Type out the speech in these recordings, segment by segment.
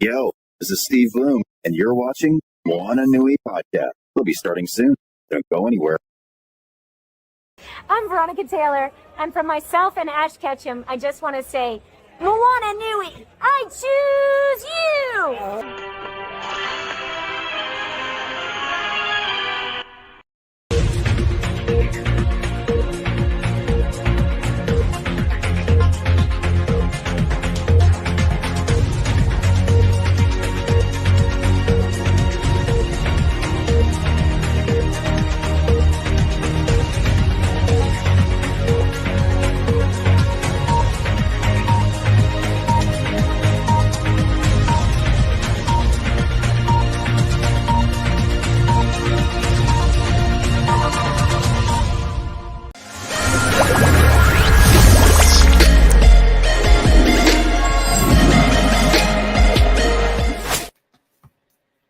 Yo, this is Steve Bloom, and you're watching Moana Nui Podcast. We'll be starting soon. Don't go anywhere. I'm Veronica Taylor, and from myself and Ash Ketchum, I just want to say, Moana Nui, I choose you!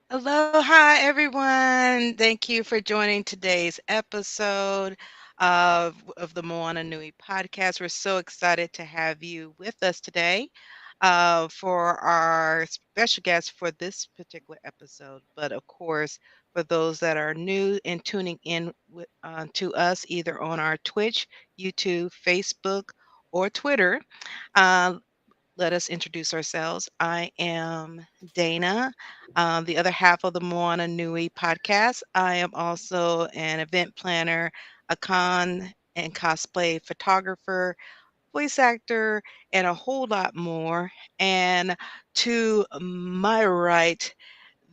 Aloha, everyone. Thank you for joining today's episode of the Moana Nui Podcast. We're so excited to have you with us today for our special guest for this particular episode. But of course, for those that are new and tuning in to us either on our Twitch, YouTube, Facebook, or Twitter, let us introduce ourselves. I am Dana, the other half of the Moana Nui podcast. I am also an event planner, a con and cosplay photographer, voice actor, and a whole lot more. And to my right,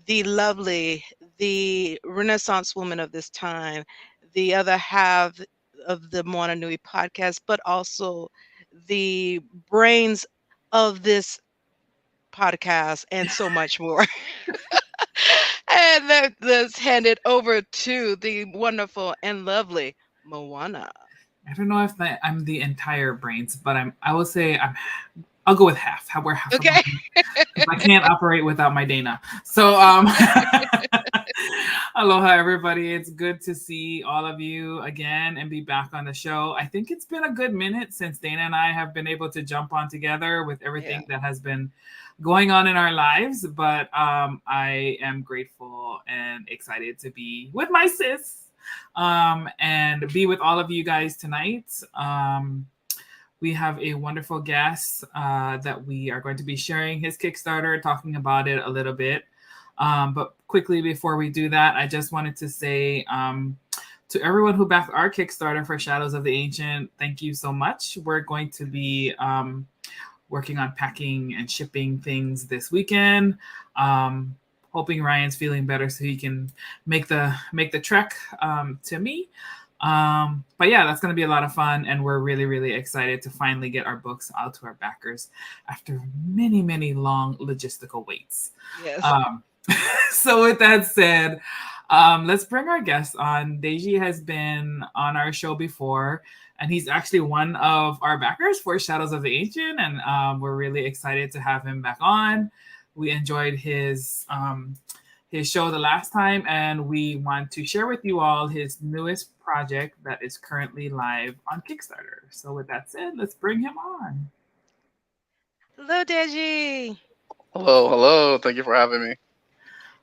the lovely, the Renaissance woman of this time, the other half of the Moana Nui podcast, but also the brains of this podcast and so much more. And let's hand it over to the wonderful and lovely Moana. I don't know if I'm the entire brains, but I will say I'll go with half. We're half. Okay. I can't operate without my Dana. So aloha, everybody. It's good to see all of you again and be back on the show. I think it's been a good minute since Dana and I have been able to jump on together with everything that has been going on in our lives. But I am grateful and excited to be with my sis and be with all of you guys tonight. We have a wonderful guest that we are going to be sharing his Kickstarter, talking about it a little bit. But quickly before we do that, I just wanted to say to everyone who backed our Kickstarter for Shadows of the Ancient, thank you so much. We're going to be working on packing and shipping things this weekend. Hoping Ryan's feeling better so he can make the trek to me. But yeah, that's going to be a lot of fun, and we're really, really excited to finally get our books out to our backers after many, many long logistical waits. Yes. So with that said, let's bring our guest on. Deji has been on our show before, and he's actually one of our backers for Shadows of the Ancient, and we're really excited to have him back on. We enjoyed his show the last time, and we want to share with you all his newest project that is currently live on Kickstarter. So with that said, let's bring him on. Hello, Deji. Hello. Thank you for having me.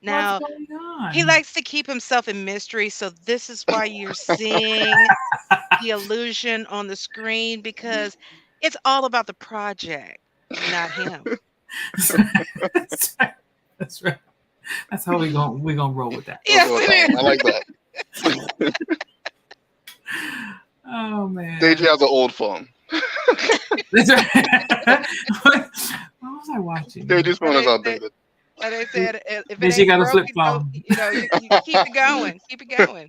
Now, What's going on? he likes to keep himself in mystery, so this is why you're seeing the illusion on the screen, because it's all about the project, not him. That's right. That's right. That's how we're gonna roll with that. Yes, it is. I like that. Oh man. Deji has an old phone. That's right. What was I watching? Deji's phone is outdated. Like I said, if Then it she ain't got a broke, flip you know, phone. you keep it going. Keep it going.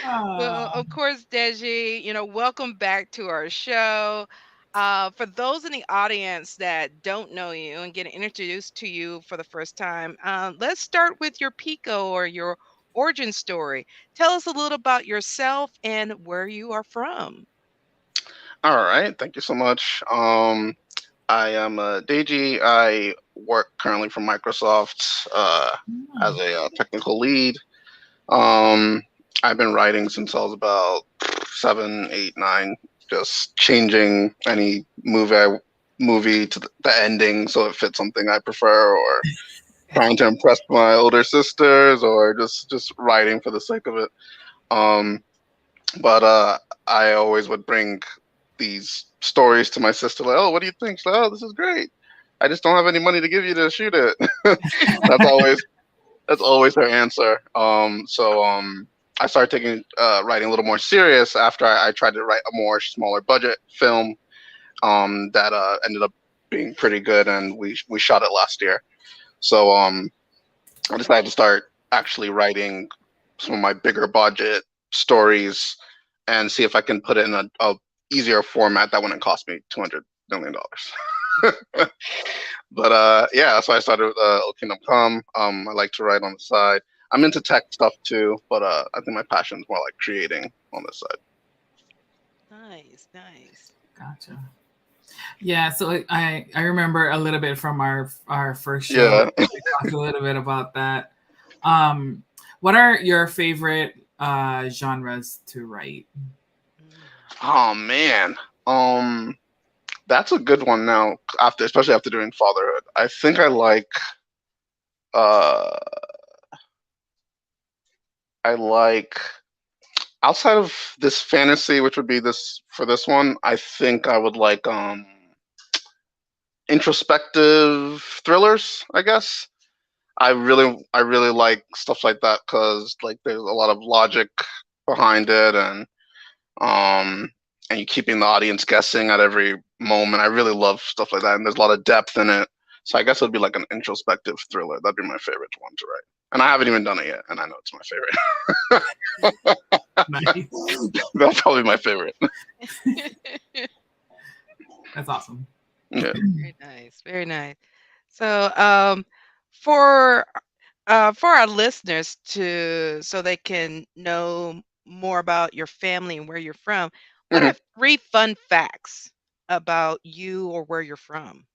Well, of course, Deji, welcome back to our show. For those in the audience that don't know you and get introduced to you for the first time, let's start with your Pico or your origin story. Tell us a little about yourself and where you are from. All right. Thank you so much. I am Deji. I work currently for Microsoft as a technical lead. I've been writing since I was about 7, 8, 9, just changing any movie I movie to the ending so it fits something I prefer, or trying to impress my older sisters, or just writing for the sake of it. But I always would bring these stories to my sister, like, oh, what do you think? She's like, oh, this is great. I just don't have any money to give you to shoot it. That's always her answer. So I started taking writing a little more serious after I tried to write a more smaller budget film that ended up being pretty good, and we shot it last year. So I decided to start actually writing some of my bigger budget stories and see if I can put it in a easier format that wouldn't cost me $200 million. But yeah, so I started with Old Kingdom Come. I like to write on the side. I'm into tech stuff too, but I think my passion is more like creating on this side. Nice. Gotcha. Yeah, so I remember a little bit from our first show. Yeah. We talked a little bit about that. What are your favorite genres to write? Oh man, that's a good one. Now, especially after doing fatherhood, I think I like outside of this fantasy, which would be this for this one. I think I would like introspective thrillers, I guess. I really like stuff like that because like there's a lot of logic behind it, and you're keeping the audience guessing at every moment. I really love stuff like that, and there's a lot of depth in it. So I guess it would be like an introspective thriller. That'd be my favorite one to write. And I haven't even done it yet, and I know it's my favorite. Nice. That's probably my favorite. That's awesome. Yeah. Very nice. So for our listeners so they can know more about your family and where you're from, what are 3 fun facts about you or where you're from?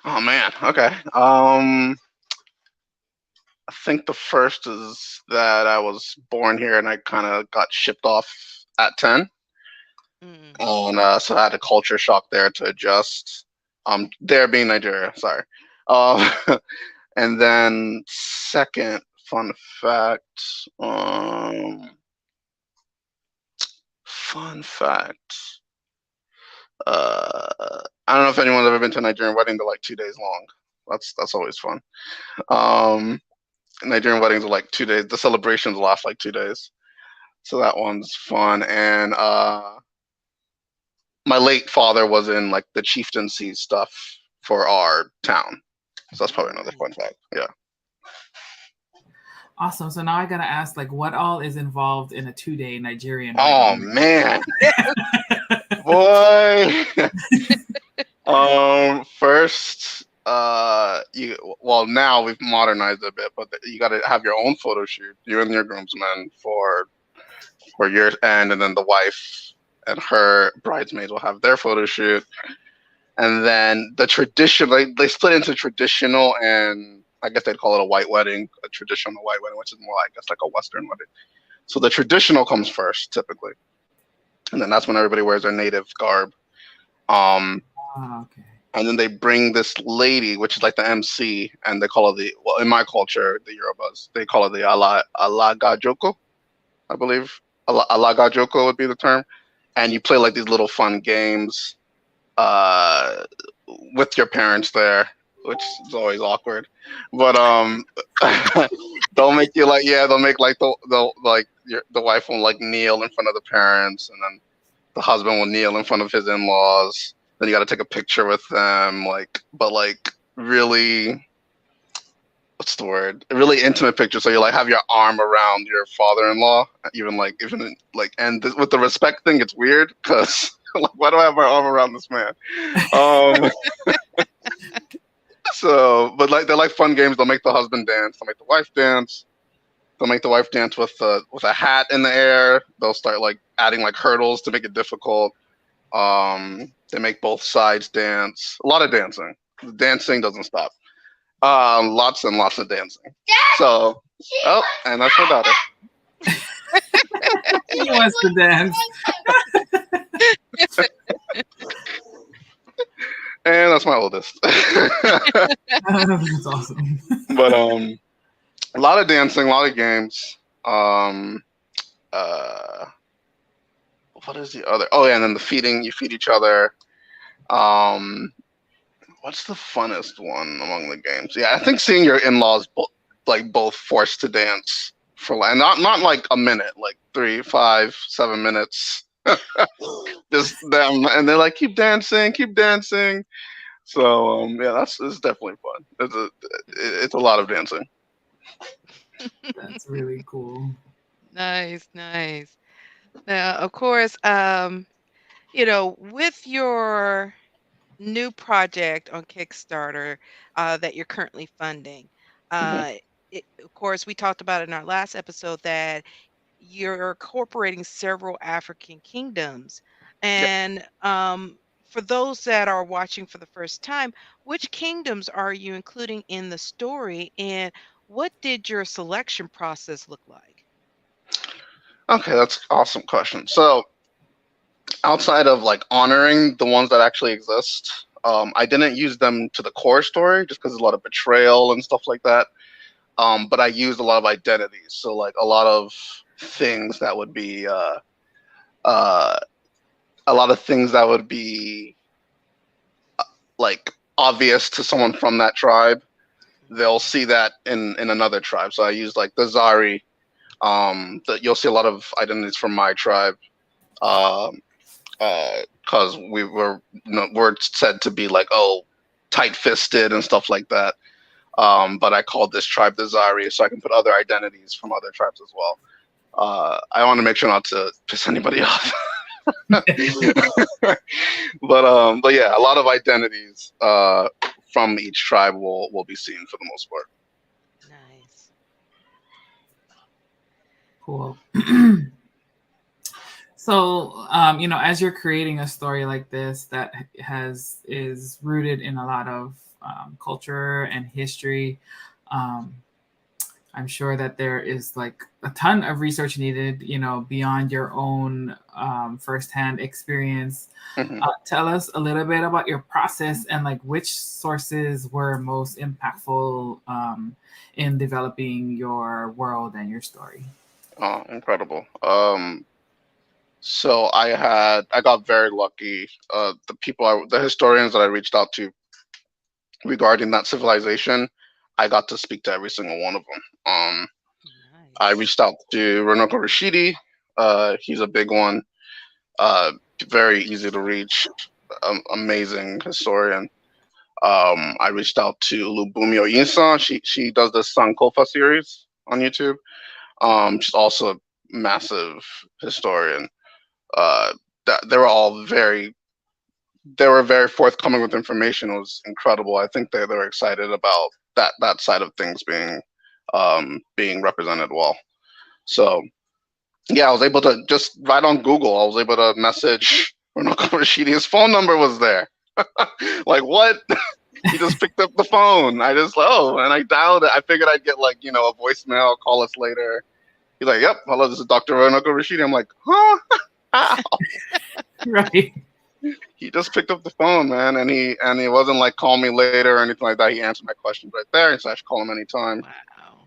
Oh man. Okay. I think the first is that I was born here and I kind of got shipped off at 10. And so I had a culture shock there to adjust. There being Nigeria, sorry. And then second fun fact. I don't know if anyone's ever been to a Nigerian wedding. They're like 2 days long. That's always fun. Nigerian weddings are like 2 days. The celebrations last like 2 days. So that one's fun. And my late father was in like the chieftaincy stuff for our town. So that's probably another fun fact. Yeah. Awesome. So now I gotta ask, like, what all is involved in a 2-day Nigerian wedding? Oh man. Boy. First, now we've modernized a bit, but you got to have your own photo shoot, you and your groomsmen for your end, and then the wife and her bridesmaids will have their photo shoot, and then the traditional they split into traditional and I guess they'd call it a white wedding, a traditional white wedding, which is more I guess like a Western wedding. So the traditional comes first typically, and then that's when everybody wears their native garb. Okay. And then they bring this lady, which is like the MC, and they call her in my culture, the Yorubas, they call her the Alagajoko, I believe. Alagajoko would be the term. And you play like these little fun games with your parents there, which is always awkward. But they'll make you like, they'll make like the wife will like kneel in front of the parents, and then the husband will kneel in front of his in-laws. Then you got to take a picture with them, but really, what's the word? A really intimate picture. So you like have your arm around your father-in-law, and with the respect thing, it's weird because why do I have my arm around this man? So, but they're like fun games. They'll make the husband dance. They'll make the wife dance. They'll make the wife dance with a hat in the air. They'll start like adding like hurdles to make it difficult. They make both sides dance. A lot of dancing. The dancing doesn't stop. Lots and lots of dancing. So, and that's my daughter. He wants to dance. And that's my oldest. That's awesome. But a lot of dancing, a lot of games. What is the other? Oh yeah, and then the feeding. You feed each other. What's the funnest one among the games? Yeah, I think seeing your in-laws both forced to dance for like not like a minute, like 3, 5, 7 minutes. Just them, and they're like, keep dancing, keep dancing. So yeah, it's definitely fun. It's a lot of dancing. That's really cool. Nice. Now, of course, with your new project on Kickstarter that you're currently funding, of course, we talked about in our last episode that you're incorporating several African kingdoms. And for those that are watching for the first time, which kingdoms are you including in the story, and what did your selection process look like? Okay, that's an awesome question. So outside of like honoring the ones that actually exist, I didn't use them to the core story just because there's a lot of betrayal and stuff like that. But I used a lot of identities. So like a lot of things that would be like obvious to someone from that tribe. They'll see that in another tribe. So I used like the Zari. You'll see a lot of identities from my tribe. Because we're said to be like, oh, tight-fisted and stuff like that. But I called this tribe the Zari, so I can put other identities from other tribes as well. I want to make sure not to piss anybody off. But yeah, a lot of identities from each tribe will be seen for the most part. Nice. Cool. So, as you're creating a story like this that is rooted in a lot of culture and history, I'm sure that there is like a ton of research needed, beyond your own firsthand experience. Tell us a little bit about your process and like which sources were most impactful in developing your world and your story. Oh, incredible. So I got very lucky. The historians that I reached out to regarding that civilization, I got to speak to every single one of them. Nice. I reached out to Runoko Rashidi. He's a big one. Very easy to reach. Amazing historian. I reached out to Lubumi Oyinsan. She does the Sankofa series on YouTube. She's also a massive historian. They were very forthcoming with information. It was incredible. I think they were excited about that side of things being represented well. So yeah, I was able to just right on Google. I was able to message Runoko Rashidi. His phone number was there. Like what? He just picked up the phone. And I dialed it. I figured I'd get like a voicemail. Call us later. He's like, "Yep, hello, this is Dr. Runoko Rashidi." I'm like, "Huh? How?" Right. He just picked up the phone, man, and he wasn't like, "Call me later" or anything like that. He answered my questions right there, so I should call him anytime.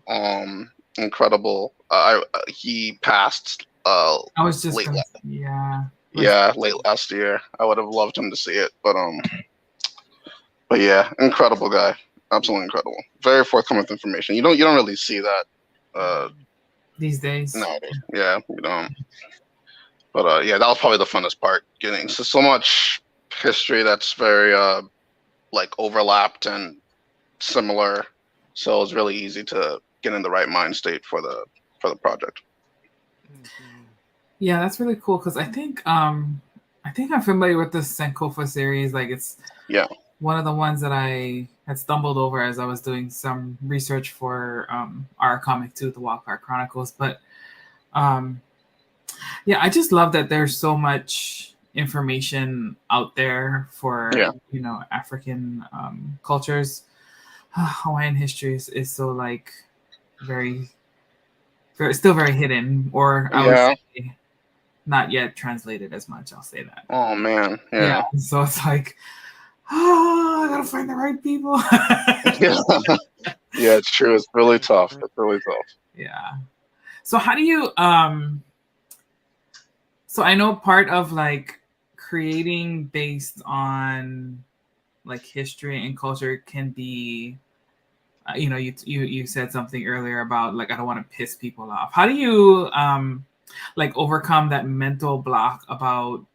Wow. Incredible. He passed. I was just late late last year. I would have loved him to see it, but yeah, incredible guy, absolutely incredible. Very forthcoming with information. You don't really see that these days. nowadays. Yeah, you don't. But yeah, that was probably the funnest part. Getting so much history that's very like overlapped and similar, so it was really easy to get in the right mind state for the project. Yeah, that's really cool because I think I'm familiar with the Sankofa series. Like it's one of the ones that I had stumbled over as I was doing some research for our comic too, the Wildcard Chronicles. But yeah, I just love that there's so much information out there for African cultures. Hawaiian history is so like very, still very hidden, or I would say not yet translated as much. I'll say that. Oh man, yeah. So it's like oh, I gotta find the right people. Yeah, it's true. It's really tough. It's really tough. Yeah. So how do you so I know part of like creating based on like history and culture can be you know, you said something earlier about like I don't want to piss people off. How do you like overcome that mental block about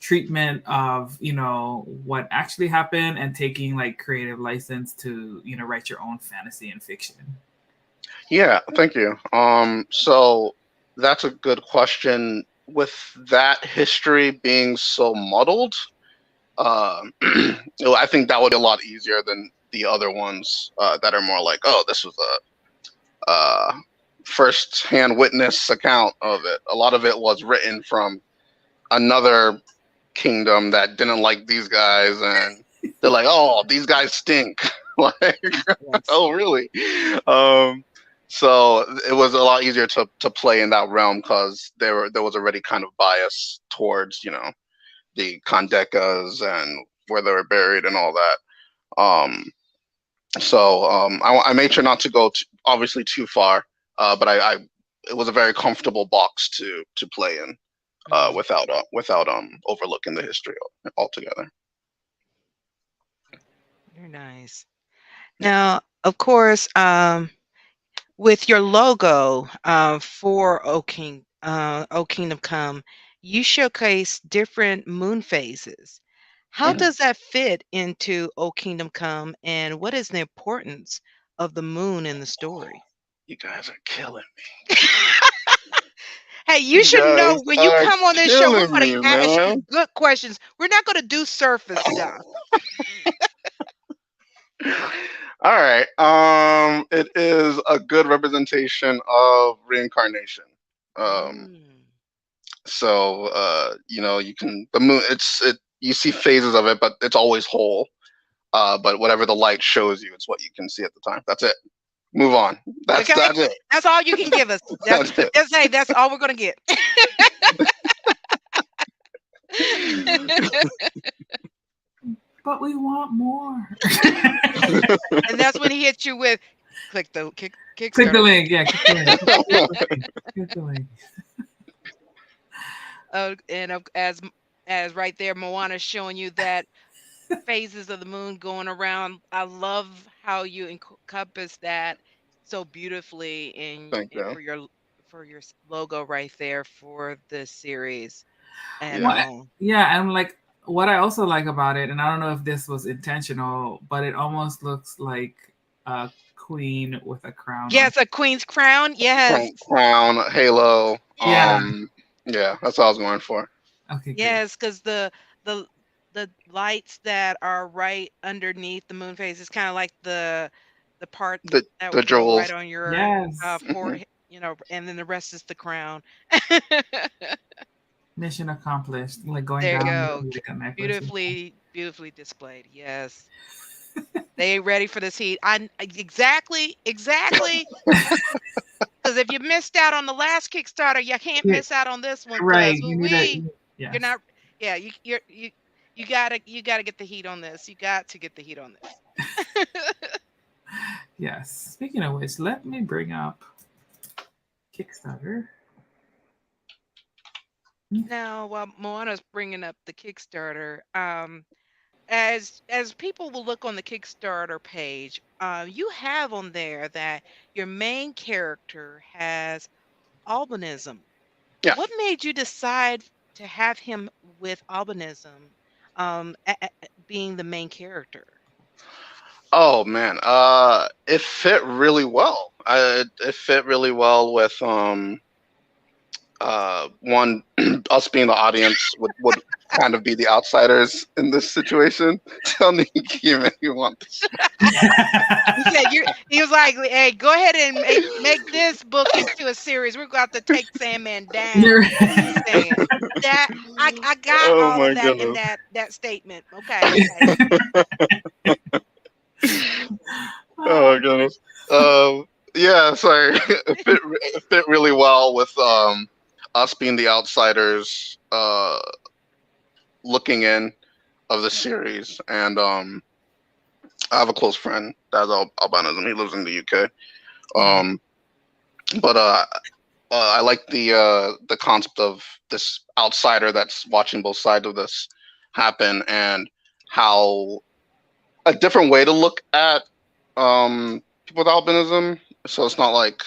treatment of, you know, what actually happened and taking like creative license to, you know, write your own fantasy and fiction? Yeah, thank you. So that's a good question. With that history being so muddled, I think that would be a lot easier than the other ones that are more like, oh, this was a first-hand witness account of it. A lot of it was written from another kingdom that didn't like these guys, and they're like, oh, these guys stink. Like, oh, really? So it was a lot easier to play in that realm because there was already kind of bias towards, you know, the Kondekas and where they were buried and all that. I made sure not to go obviously too far, but it was a very comfortable box to play in without overlooking the history altogether. Very nice. Now, of course, with your logo for O Kingdom Come, you showcase different moon phases. How does that fit into O Kingdom Come, and what is the importance of the moon in the story? You guys are killing me. Hey, you should know when you come on this show, we're going to ask you good questions. We're not going to do surface stuff. All right. It is a good representation of reincarnation. So you know, the moon. You see phases of it, but it's always whole. But whatever the light shows you, it's what you can see at the time. That's it. Move on. That's it. That's all you can give us. That's all we're gonna get. But we want more. And that's when he hits you with click the link. Yeah, click the link. And as right there, Moana's showing you that phases of the moon going around. I love how you encompass that so beautifully for your logo right there for this series. And and like what I also like about it, and I don't know if this was intentional, but it almost looks like a queen with a crown. Yes, a queen's crown. Yes, crown, halo. Yeah, that's all I was going for. Okay. Yes, because the lights that are right underneath the moon phase is kind of like the part that would go right on your forehead, you know, and then the rest is the crown. Mission accomplished. Like going there down. You go. Beautifully displayed. Yes. They ain't ready for this heat. Exactly. Because if you missed out on the last Kickstarter, you can't miss out on this one. Right. You're not. Yeah. You gotta get the heat on this. You got to get the heat on this. Yes. Speaking of which, let me bring up Kickstarter. Now, while Moana's bringing up the Kickstarter, as people will look on the Kickstarter page, you have on there that your main character has albinism. Yeah. What made you decide to have him with albinism being the main character? Oh man, it fit really well. It fit really well with one, us being the audience would kind of be the outsiders in this situation. Tell me, you want this? He was like, "Hey, go ahead and make this book into a series. We're going to take Sandman down." That I got all of that in that statement. Okay. Oh my goodness. Yeah, sorry. It fit really well with us being the outsiders looking in. the series, and I have a close friend that has albinism. He lives in the UK. But I like the concept of this outsider that's watching both sides of this happen, and how a different way to look at people with albinism. So it's not like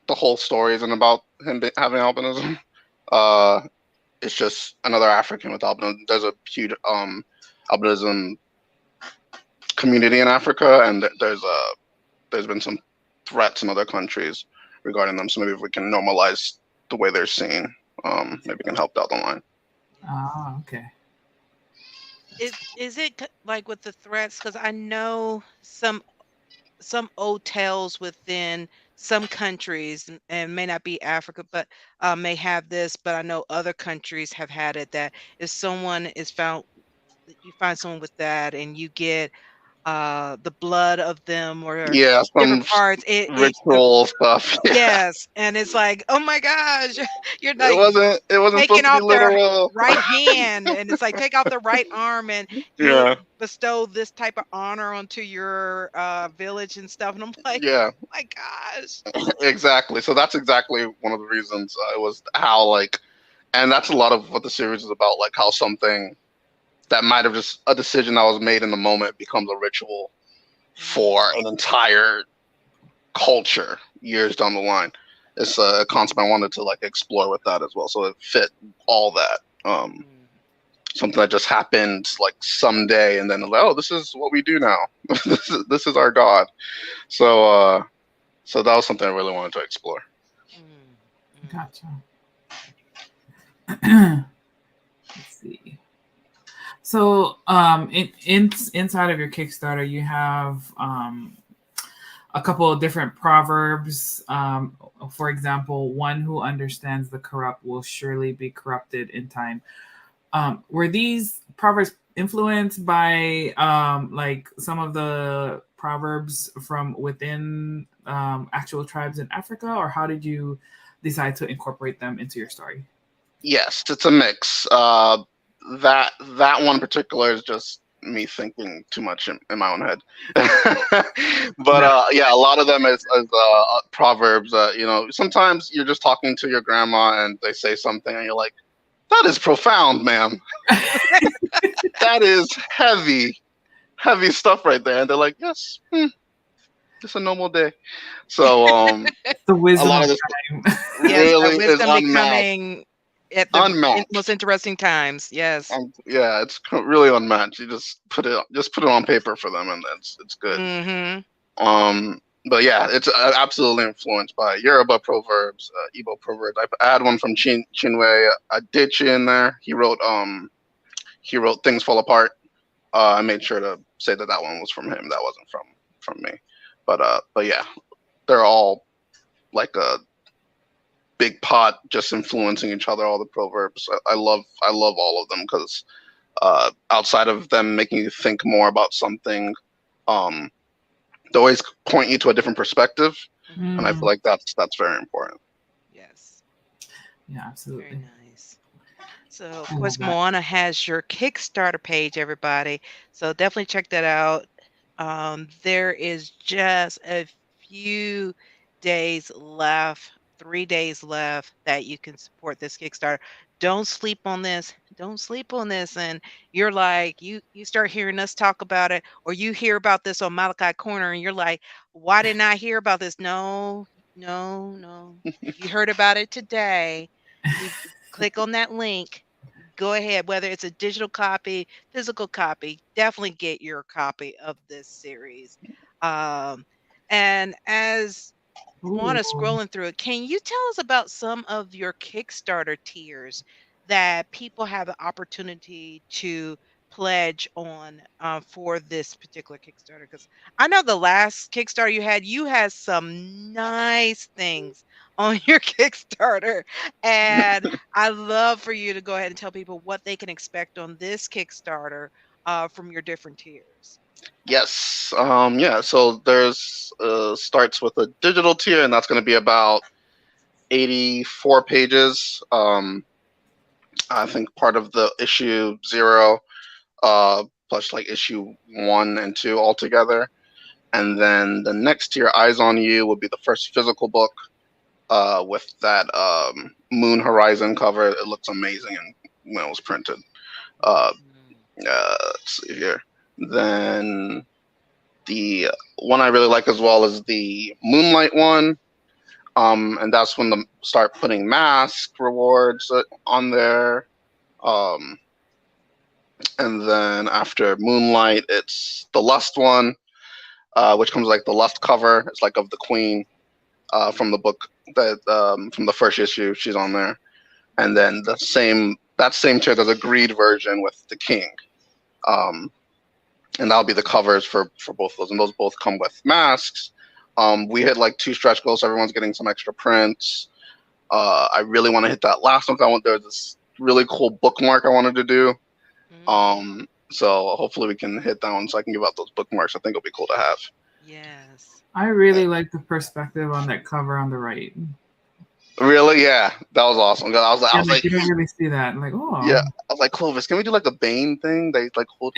the whole story isn't about him having albinism. It's just another African with albinism. There's a huge albinism community in Africa, and there's been some threats in other countries regarding them. So maybe if we can normalize the way they're seen, maybe we can help down the line. Oh, okay. Is it like with the threats? Because I know some old tales within some countries, and may not be Africa, but may have this. But I know other countries have had it, that if someone is found, you find someone with that, and you get the blood of them or Yeah, different some parts. ritual stuff. Yeah. Yes, and it's like, oh my gosh, you're It like wasn't supposed taking to be off their literal. right hand, and it's like take off their right arm, and you Yeah. bestow this type of honor onto your village and stuff. And I'm like, Yeah, oh my gosh. exactly. So that's exactly one of the reasons it was how, like, and that's a lot of what the series is about, like how something that might have just a decision that was made in the moment becomes a ritual for an entire culture years down the line. It's a concept I wanted to like explore with that as well. So it fit all that. Something that just happened like someday, and then like, oh, this is what we do now. this is our god. So so that was something I really wanted to explore. Gotcha. Let's see. So, inside of your Kickstarter, you have a couple of different proverbs. For example, one who understands the corrupt will surely be corrupted in time. Were these proverbs influenced by like some of the proverbs from within actual tribes in Africa, or how did you decide to incorporate them into your story? Yes, it's a mix. That one in particular is just me thinking too much in my own head. But yeah, a lot of them is proverbs. You know, sometimes you're just talking to your grandma and they say something and you're like, that is profound, ma'am. That is heavy stuff right there. And they're like, yes, just a normal day. So the wisdom a lot of this really is unmatched. At the most interesting times. Yes. Yeah, it's really unmatched. You just put it on paper for them, and it's good. Mm-hmm. But yeah, it's absolutely influenced by Yoruba proverbs, Igbo proverbs. I had one from Chinwe Adichie in there. He wrote Things Fall Apart. I made sure to say that one was from him. That wasn't from me. But yeah, they're all like a big pot, just influencing each other. All the proverbs, I love all of them because outside of them making you think more about something, they always point you to a different perspective, and I feel like that's very important. Yes. Yeah, absolutely. Very nice. So of course, Moana has your Kickstarter page, everybody. So definitely check that out. There is just a few days left. 3 days left that you can support this Kickstarter. Don't sleep on this. Don't sleep on this. And you're like, you start hearing us talk about it, or you hear about this on Malachi Corner, and you're like, why didn't I hear about this? No. If you heard about it today, you click on that link. Go ahead, whether it's a digital copy, physical copy, definitely get your copy of this series. And as Moana scrolling through it, can you tell us about some of your Kickstarter tiers that people have the opportunity to pledge on for this particular Kickstarter? Because I know the last Kickstarter you had some nice things on your Kickstarter, and I'd love for you to go ahead and tell people what they can expect on this Kickstarter from your different tiers. Yes. Yeah. So there's starts with a digital tier, and that's going to be about 84 pages. I think part of the issue 0 plus like issue 1 and 2 all together. And then the next tier, Eyes on You, would be the first physical book with that Moon Horizon cover. It looks amazing and when it was printed. Let's see here. Then the one I really like as well is the Moonlight one. And that's when they start putting mask rewards on there. And then after Moonlight, it's the Lust one, which comes like the Lust cover. It's like of the Queen from the book that from the first issue. She's on there. And then that same tier, there's a Greed version with the King. And that'll be the covers for both of those. And those both come with masks. We hit like 2 stretch goals, so everyone's getting some extra prints. I really want to hit that last one. There's this really cool bookmark I wanted to do. So hopefully we can hit that one so I can give out those bookmarks. I think it'll be cool to have. Yes. I really like the perspective on that cover on the right. Really? Yeah. That was awesome. I was like, you don't really see that. Like, oh. Yeah. I was like, Clovis, can we do like the Bane thing? They like hold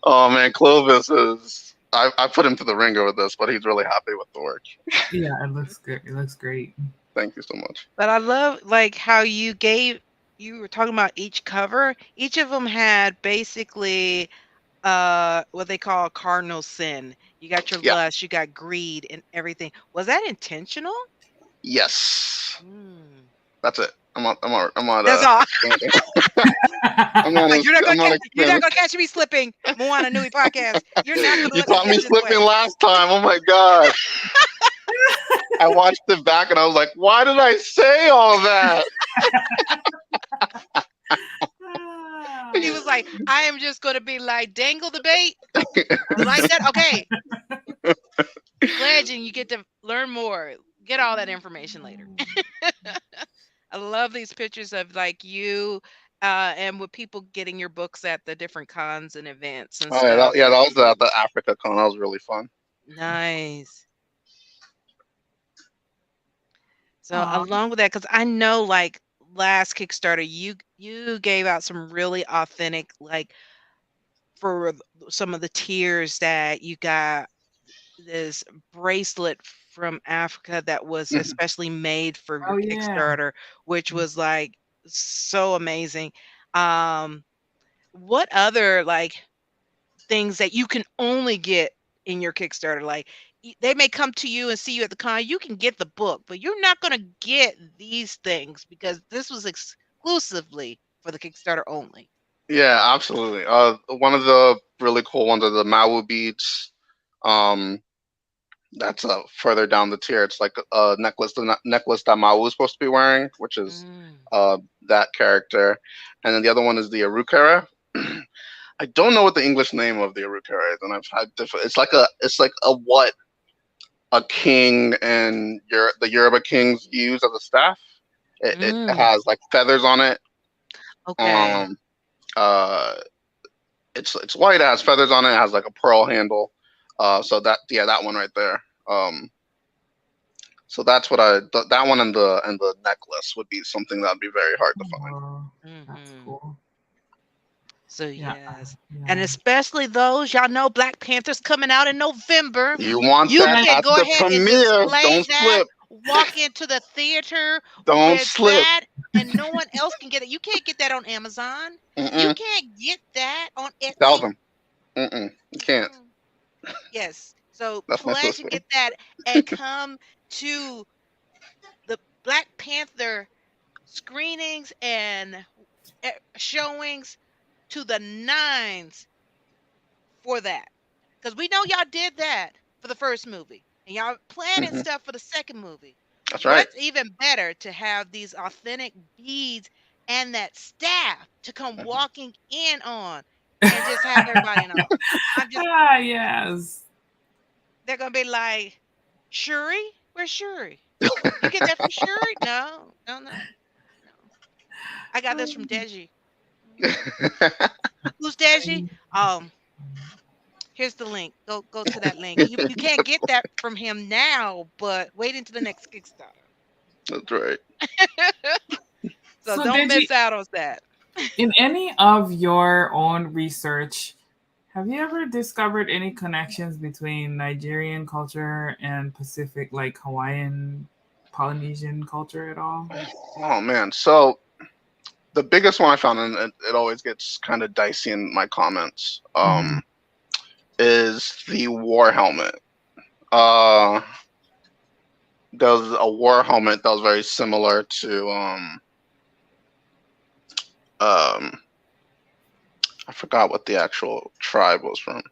Oh man, Clovis is I put him to the ringer with this, but he's really happy with the work. Yeah, it looks good. It looks great. Thank you so much. But I love like how you were talking about each cover. Each of them had basically what they call cardinal sin. You got your lust, you got greed, and everything. Was that intentional? Yes. That's it. I'm on. That's all. I'm on you're not gonna catch me slipping. Moana Nui Podcast. You're not gonna. You caught me slipping last time. Oh my god. I watched it back and I was like, why did I say all that? He was like, I am just going to be like, dangle the bait. Like that? Okay. Legend, you get to learn more. Get all that information later. I love these pictures of like you and with people getting your books at the different cons and events and stuff. That was at the Africa con. That was really fun. Nice. So along with that, because I know like last Kickstarter, you gave out some really authentic, like for some of the tiers that you got this bracelet from Africa that was especially made for your Kickstarter, which was like so amazing. What other like things that you can only get in your Kickstarter? Like they may come to you and see you at the con. You can get the book, but you're not going to get these things because this was exclusively for the Kickstarter only. Yeah, absolutely. One of the really cool ones are the Maui beads. That's further down the tier. It's like a necklace, the necklace that Maui is supposed to be wearing, which is that character. And then the other one is the Arukara. I don't know what the English name of the Arukara is, and I've had different. It's like a what a king and the Yoruba kings use as a staff. It has like feathers on it. Okay. It's white. It has feathers on it. It has like a pearl handle. So that one right there. So that's what that one and the necklace would be something that'd be very hard to find. That's cool. So yes, and especially those, y'all know Black Panther's coming out in November. You want that can at go the ahead premiere. and Don't slip. Walk into the theater. Don't slip. That, and no one else can get it. You can't get that on Amazon. You can't get that on Etsy. Tell them. You can't. Yes. So That's pledge and get that and come to the Black Panther screenings and showings to the 9s for that. Because we know y'all did that for the first movie. And y'all planning stuff for the second movie. That's right. It's even better to have these authentic beads and that staff to come walking in on and just have everybody know. Yes. They're going to be like, Shuri? Where's Shuri? You get that from Shuri? No. I got this from Deji. Who's Deji? Here's the link. Go to that link. You can't get that from him now, but wait until the next Kickstarter. That's right. So don't Deji, miss out on that. In any of your own research, have you ever discovered any connections between Nigerian culture and Pacific, like Hawaiian, Polynesian culture at all? Oh man, so the biggest one I found, and it always gets kind of dicey in my comments, is the war helmet. There was a war helmet that was very similar to I forgot what the actual tribe was from,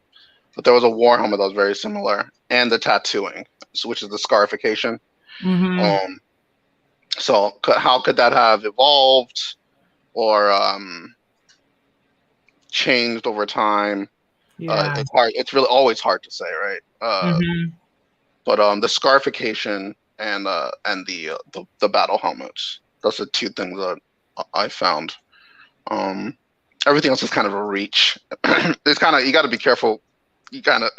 but there was a war helmet that was very similar, and the tattooing, which is the scarification. So how could that have evolved or changed over time? It's hard. It's really always hard to say, right? But the scarification and the battle helmets. Those are two things that I found. Everything else is kind of a reach. It's kind of, you got to be careful. You kind of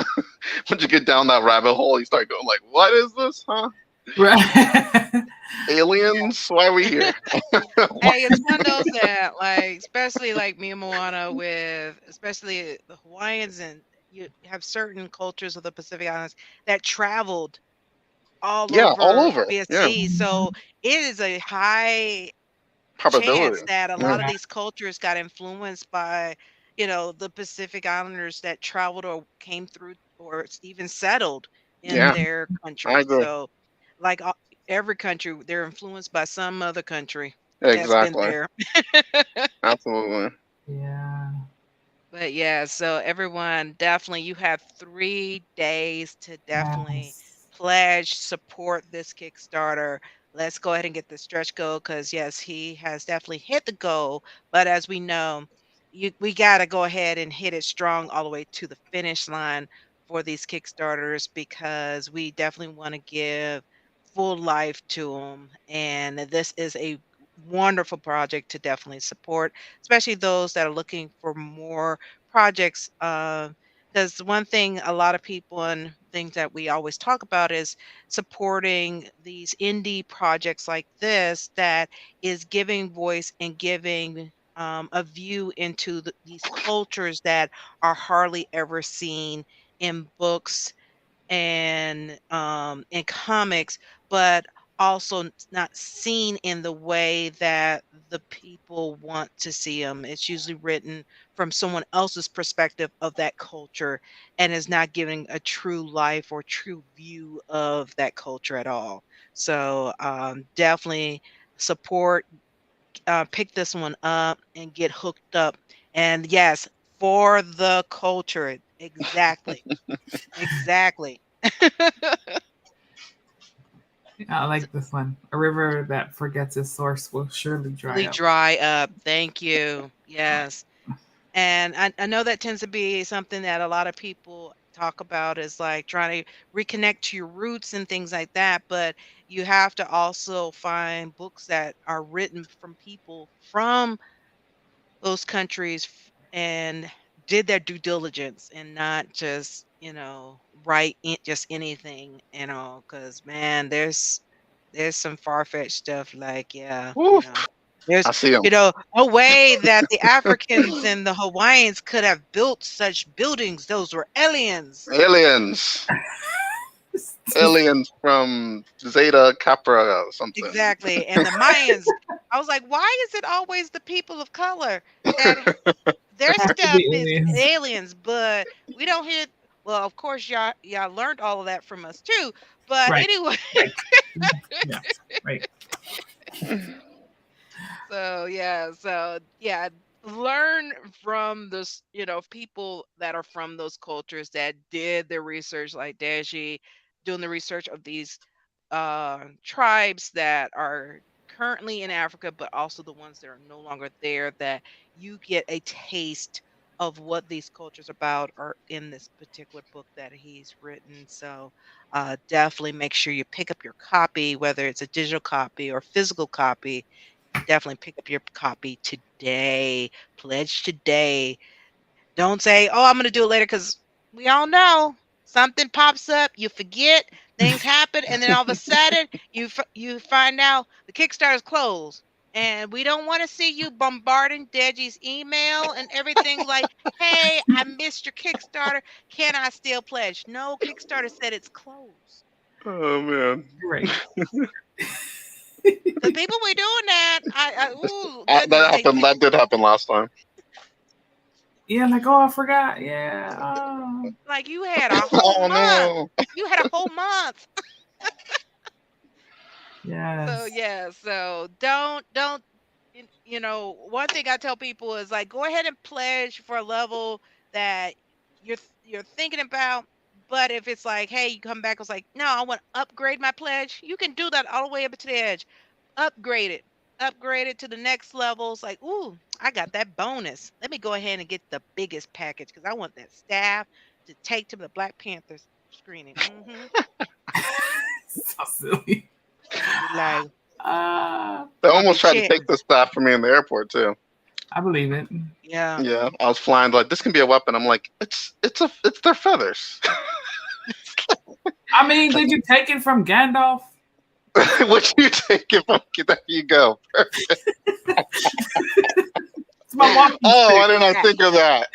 once you get down that rabbit hole, you start going like, "What is this, huh? Right. Aliens? Why are we here?" Hey, it's one of those that, like, especially like me and Moana, with especially the Hawaiians, and you have certain cultures of the Pacific Islands that traveled all over via sea. So it is a high chance that a lot of these cultures got influenced by, the Pacific Islanders that traveled or came through or even settled in their country. So, like every country, they're influenced by some other country that's been there. Absolutely. Yeah. But yeah, so everyone, definitely, you have 3 days to definitely pledge, support this Kickstarter. Let's go ahead and get the stretch goal, because yes, he has definitely hit the goal. But as we know, we got to go ahead and hit it strong all the way to the finish line for these Kickstarters, because we definitely want to give full life to them. And this is a wonderful project to definitely support, especially those that are looking for more projects. Because one thing a lot of people and things that we always talk about is supporting these indie projects like this, that is giving voice and giving a view into these cultures that are hardly ever seen in books and in comics, but also not seen in the way that the people want to see them. It's usually written from someone else's perspective of that culture, and is not giving a true life or true view of that culture at all. So definitely support, pick this one up and get hooked up. And yes, for the culture. Exactly. Exactly. I like this one. A river that forgets its source will surely dry up. Thank you. Yes. And I know that tends to be something that a lot of people talk about, is like trying to reconnect to your roots and things like that. But you have to also find books that are written from people from those countries and did their due diligence, and not just, write just anything, because man, there's some far-fetched stuff, like, there's, I see them. a way that the Africans and the Hawaiians could have built such buildings. Those were aliens. Aliens from Zeta Capra or something. Exactly. And the Mayans, I was like, why is it always the people of color that their stuff is aliens, but we don't hear? Well, of course, y'all learned all of that from us too. But anyway. Right. So yeah, learn from those, people that are from those cultures that did the research, like Deji, doing the research of these tribes that are currently in Africa, but also the ones that are no longer there, that you get a taste of what these cultures about are in this particular book that he's written. So definitely make sure you pick up your copy, whether it's a digital copy or physical copy. Definitely pick up your copy today. Pledge today. Don't say, "Oh, I'm going to do it later," because we all know something pops up, you forget, things happen, and then all of a sudden you find out the Kickstarter's closed, And we don't want to see you bombarding Deji's email and everything like, hey, I missed your Kickstarter. Can I still pledge? No, Kickstarter said it's closed. Oh, man. Right. The people we doing that. That did happen last time. Yeah, like, oh, I forgot. Yeah. Oh. Like you had a whole month. No. You had a whole month. Yes. So don't one thing I tell people is like go ahead and pledge for a level that you're thinking about. But if it's like, hey, you come back, it's like, no, I want to upgrade my pledge. You can do that all the way up to the edge. Upgrade it to the next level. It's like, ooh, I got that bonus. Let me go ahead and get the biggest package because I want that staff to take to the Black Panthers screening. So silly. Like, they almost tried to take the staff from me in the airport too. I believe it. Yeah. Yeah, I was flying like this can be a weapon. I'm like, it's their feathers. I mean, did you take it from Gandalf? What you take it from? There you go. It's my walking Oh, stick. why didn't I think of that?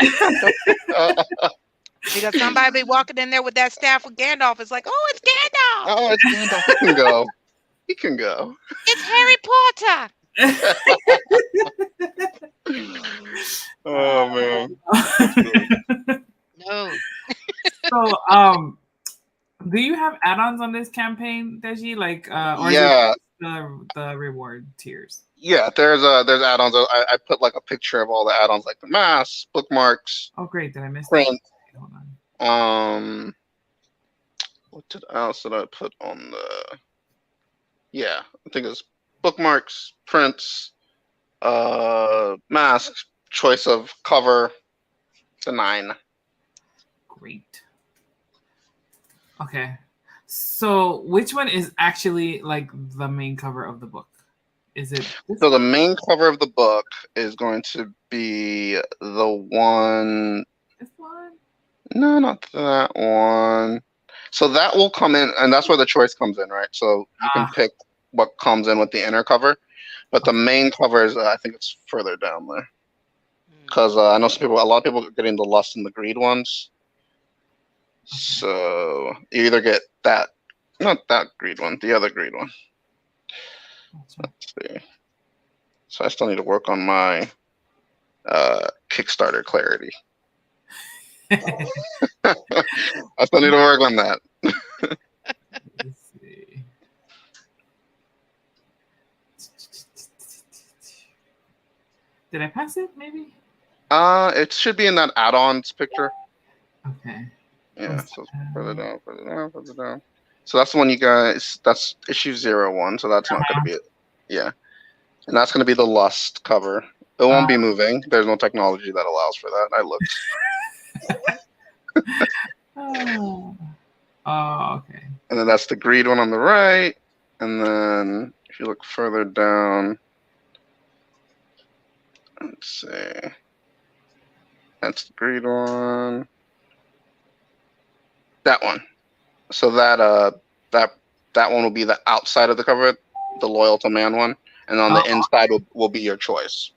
Because somebody be walking in there with that staff with Gandalf. It's like, oh, it's Gandalf. Oh, it's Gandalf. He can go. He can go. It's Harry Potter. Oh man. No. So, do you have add-ons on this campaign, Deji? Like, or Yeah. is it the reward tiers? Yeah, there's add-ons. I put like a picture of all the add-ons, like the mask, bookmarks, Oh, great! Did I miss print. that? Hold on. What else did I put on the? Yeah, I think it's bookmarks, prints, masks, choice of cover, the 9. Great. Okay. So, which one is actually like the main cover of the book? Is it? So the main cover of the book is going to be the one. This one? No, not that one. So that will come in, and that's where the choice comes in, right? So you can pick what comes in with the inner cover, but the main cover is, I think it's further down there. Because I know a lot of people are getting the lust and the greed ones. So you either get that, not that greed one, the other greed one. Let's see. So I still need to work on my Kickstarter clarity. I still need to work on that. Let's see. Did I pass it? Maybe. It should be in that add-ons picture. Okay. Yeah. So further down, further down, further down. So that's the one you guys. That's issue 01. So that's not going to be it. Yeah. And that's going to be the lust cover. It won't be moving. There's no technology that allows for that. I looked. Oh, okay. And then that's the greed one on the right. And then if you look further down, let's see. That's the greed one. That one. So that one will be the outside of the cover, the loyal to man one, and on the inside will be your choice.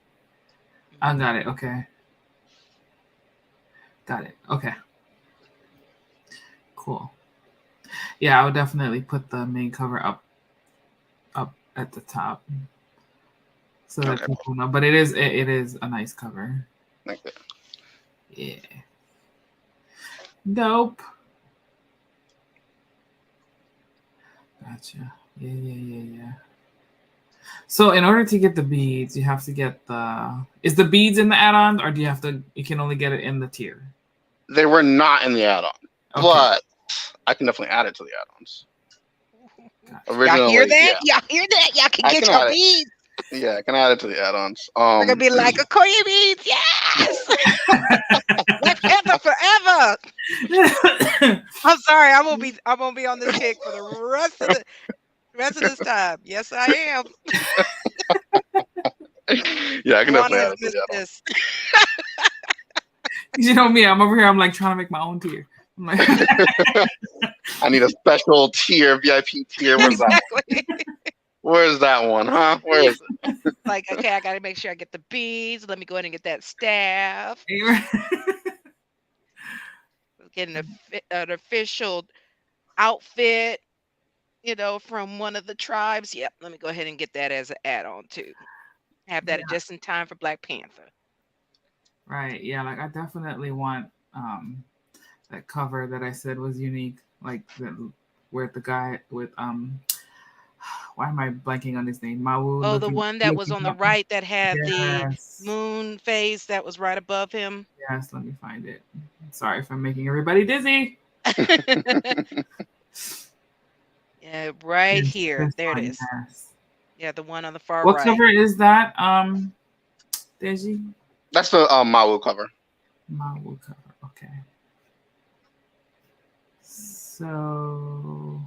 I got it. Okay. Got it. Okay. Cool. Yeah, I would definitely put the main cover up at the top, so that people know. But it is a nice cover. Like that. Yeah. Dope. Gotcha. Yeah. So in order to get the beads, you have to get is the beads in the add-on, or you can only get it in the tier? They were not in the add-on, Okay. but I can definitely add it to the add-ons. Gotcha. Originally, Y'all hear that? yeah. Y'all hear that? Y'all can I get can your add it. beads. Yeah, I can add it to the add-ons. They're gonna be like Okoye beads. Yes. Black Panther forever. I'm sorry. I'm gonna be on this kick for the rest of this time. Yes, I am. Yeah, I can definitely add Moana it to is the add-ons. this. You know me, I'm over here. I'm like trying to make my own tier. I'm like, I need a special tier, VIP tier. Where's that? Exactly. Where's that one, huh? Where is it? Like, okay, I got to make sure I get the beads. Let me go ahead and get that staff. Get an official outfit, from one of the tribes. Yep, let me go ahead and get that as an add-on too. Have that just in time for Black Panther. Right. Yeah. Like I definitely want that cover that I said was unique. Like where the guy with why am I blanking on his name? Mawu. Oh, the one that was on the right that had the moon phase that was right above him. Yes, let me find it. Sorry if I'm making everybody dizzy. Yeah, right here. There it is. Yes. Yeah, the one on the far right. What cover is that, Deji? That's the Mawu cover. Mawu cover. Okay. So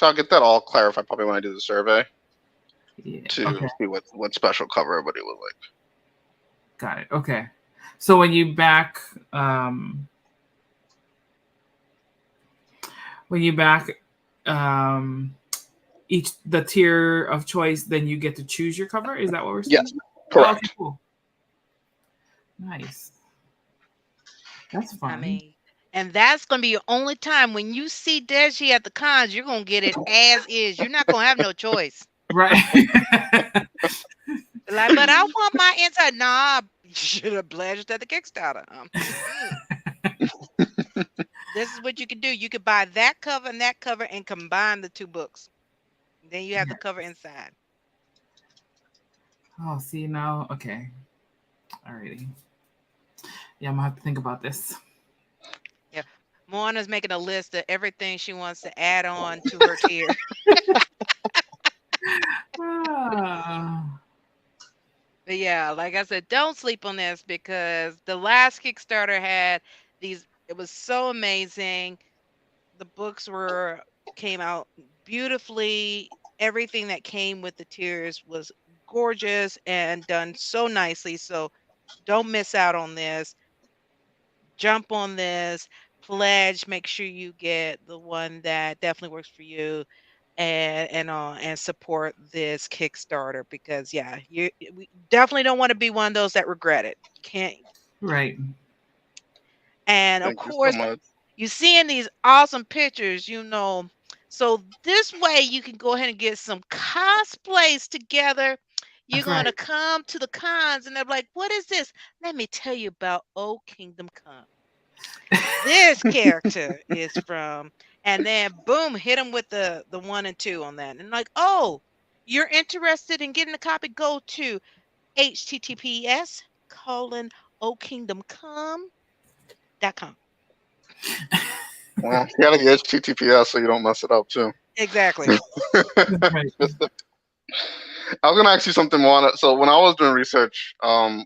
I'll get that all clarified probably when I do the survey. Yeah. To see what special cover everybody would like. Got it. Okay. So when you back the tier of choice, then you get to choose your cover. Is that what we're saying? Yes, correct. Okay, cool. Nice. That's fun. I mean, and that's gonna be your only time when you see Deji at the cons. You're gonna get it as is. You're not gonna have no choice. Right. Like, but I want my inside. Nah, you should have pledged at the Kickstarter. This is what you can do. You could buy that cover and combine the two books. Then you have the cover inside. Oh, see now. Okay. Alrighty. Yeah, I'm gonna have to think about this. Yeah. Moana's making a list of everything she wants to add on to her tier. But yeah, like I said, don't sleep on this because the last Kickstarter had these. It was so amazing. The books came out beautifully. Everything that came with the tiers was gorgeous and done so nicely. So don't miss out on this. Jump on this, pledge. Make sure you get the one that definitely works for you. And support this Kickstarter because we definitely don't want to be one of those that regret it. You can't. Right. And of course, you're seeing these awesome pictures, so this way you can go ahead and get some cosplays together. You're going to come to the cons and they're like, what is this? Let me tell you about Old Kingdom Come. This character is from, and then boom, hit them with the 1 and 2 on that. And like, oh, you're interested in getting a copy? Go to https://oldkingdomcome.com. Well, you gotta get HTTPS so you don't mess it up too. Exactly. I was gonna ask you something, Moana. So when I was doing research,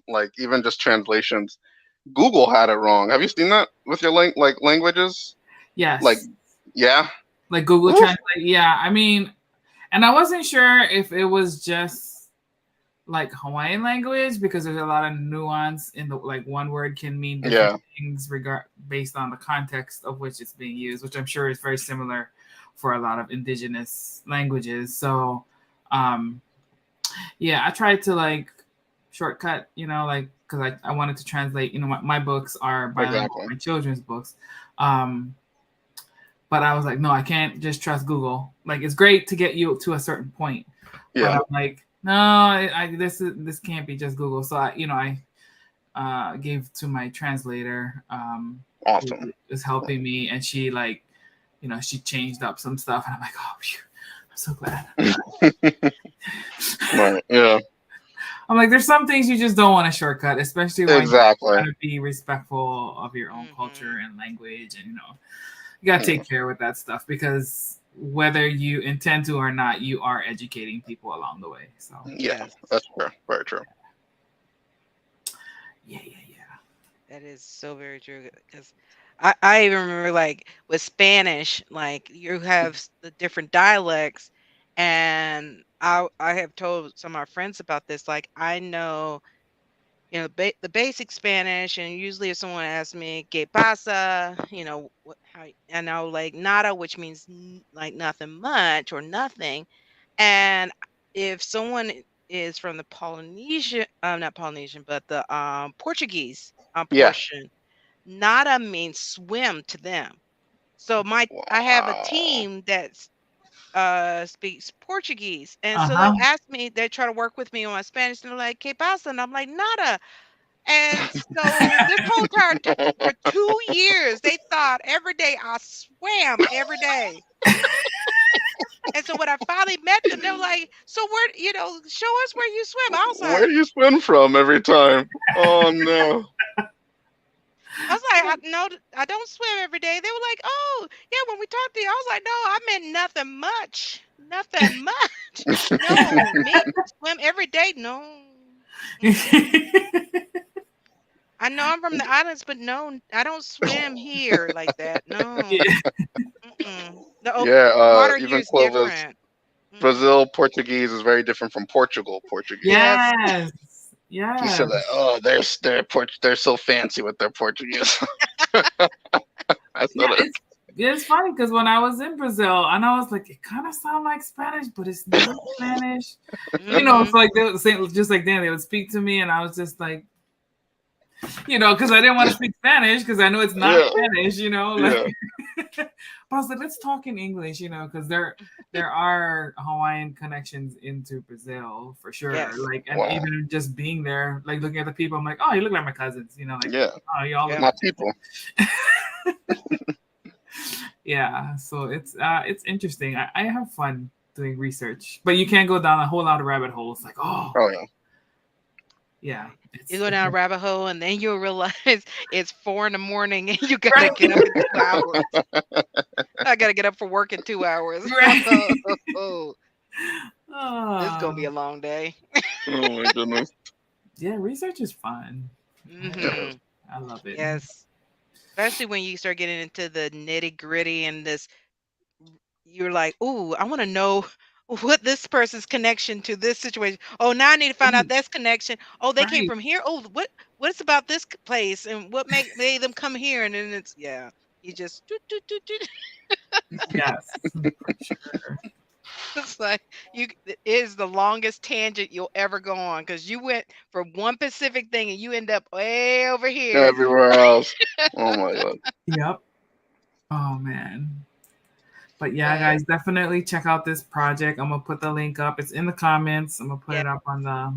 like even just translations, Google had it wrong. Have you seen that with your languages? Yes. Like Google Translate. Yeah, I mean, and I wasn't sure if it was just like Hawaiian language because there's a lot of nuance in the one word can mean different things based on the context of which it's being used, which I'm sure is very similar for a lot of indigenous languages. So I tried to shortcut, because I wanted to translate, my books are bilingual, my children's books. But I was like, no, I can't just trust Google. It's great to get you to a certain point. Yeah. But I'm like, no, this can't be just Google. So I gave to my translator. Awesome. Who is helping me, and she she changed up some stuff, and I'm like, oh, phew, I'm so glad. Right. Yeah. I'm like, there's some things you just don't want to shortcut, especially when you're trying to be respectful of your own culture and language, and you gotta take care with that stuff because whether you intend to or not, you are educating people along the way. So yeah, that's true. Very true. Yeah. That is so very true. Because I even remember with Spanish, you have the different dialects, and I have told some of my friends about this. I know, the basic Spanish, and usually if someone asks me "qué pasa," how I know nada, which means nothing much or nothing. And if someone is from the Polynesian, not Polynesian, but the Portuguese Yeah. portion. Nada means swim to them. So I have a team that speaks Portuguese, and so they'll ask me, they try to work with me on my Spanish, and they're like, "Que pasa?" And I'm like, "Nada." And so this whole entire for 2 years, they thought every day I swam every day. And so when I finally met them, they were like, "So where, show us where you swim." I was like, Where do you swim from every time? Oh no. I was like, "No, I don't swim every day." They were like, "Oh, yeah, when we talked to you." I was like, "No, I meant nothing much. Nothing much. No, me swim every day. No." I know I'm from the islands, but no, I don't swim here like that. No. The water here even is Clovis, different. Brazil Portuguese is very different from Portugal Portuguese. Yes. Yeah. He said that. Oh, they're so fancy with their Portuguese. It's funny because when I was in Brazil, and I was like, it kind of sounds like Spanish, but it's not Spanish. It's like they would say, just like then they would speak to me, and I was just like, because I didn't want to speak Spanish because I know it's not Spanish, but I was like, let's talk in English, because there are Hawaiian connections into Brazil for sure. Yes. Even just being there, like looking at the people, I'm like, oh, you look like my cousins, oh, you all look my like people. Yeah, so it's interesting. I have fun doing research, but you can't go down a whole lot of rabbit holes. Like, oh yeah. You go down a rabbit hole, and then you'll realize it's 4 a.m. and you gotta get up in 2 hours. I gotta get up for work in 2 hours. Right. This is gonna be a long day. Oh my goodness. Yeah, research is fun. Mm-hmm. I love it. Yes, especially when you start getting into the nitty gritty and this. You're like, "Ooh, I want to know what this person's connection to this situation. Oh, now I need to find out this connection. Oh, they came from here. Oh, what is about this place and what made them come here?" And then it's you just Yes, for sure. It's like it is the longest tangent you'll ever go on because you went for one specific thing and you end up way over here. Everywhere else. Oh my god. Yep. Oh man. But yeah, guys, definitely check out this project. I'm gonna put the link up. It's in the comments. I'm gonna put it up on the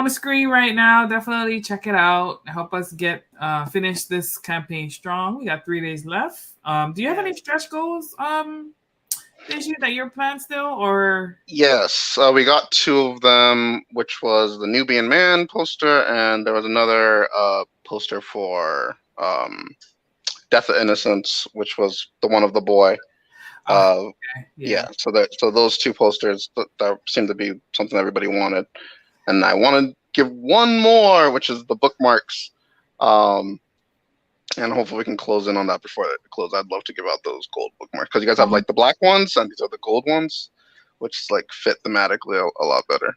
screen right now. Definitely check it out. Help us get finish this campaign strong. We got 3 days left. Do you have any stretch goals, Deji, that you're planned still, or? Yes, we got 2 of them, which was the Nubian man poster, and there was another poster for Death of Innocence, which was the one of the boy. So those 2 posters that seemed to be something everybody wanted, and I want to give one more, which is the bookmarks, and hopefully we can close in on that before it close. I'd love to give out those gold bookmarks because you guys have like the black ones and these are the gold ones, which like fit thematically a lot better.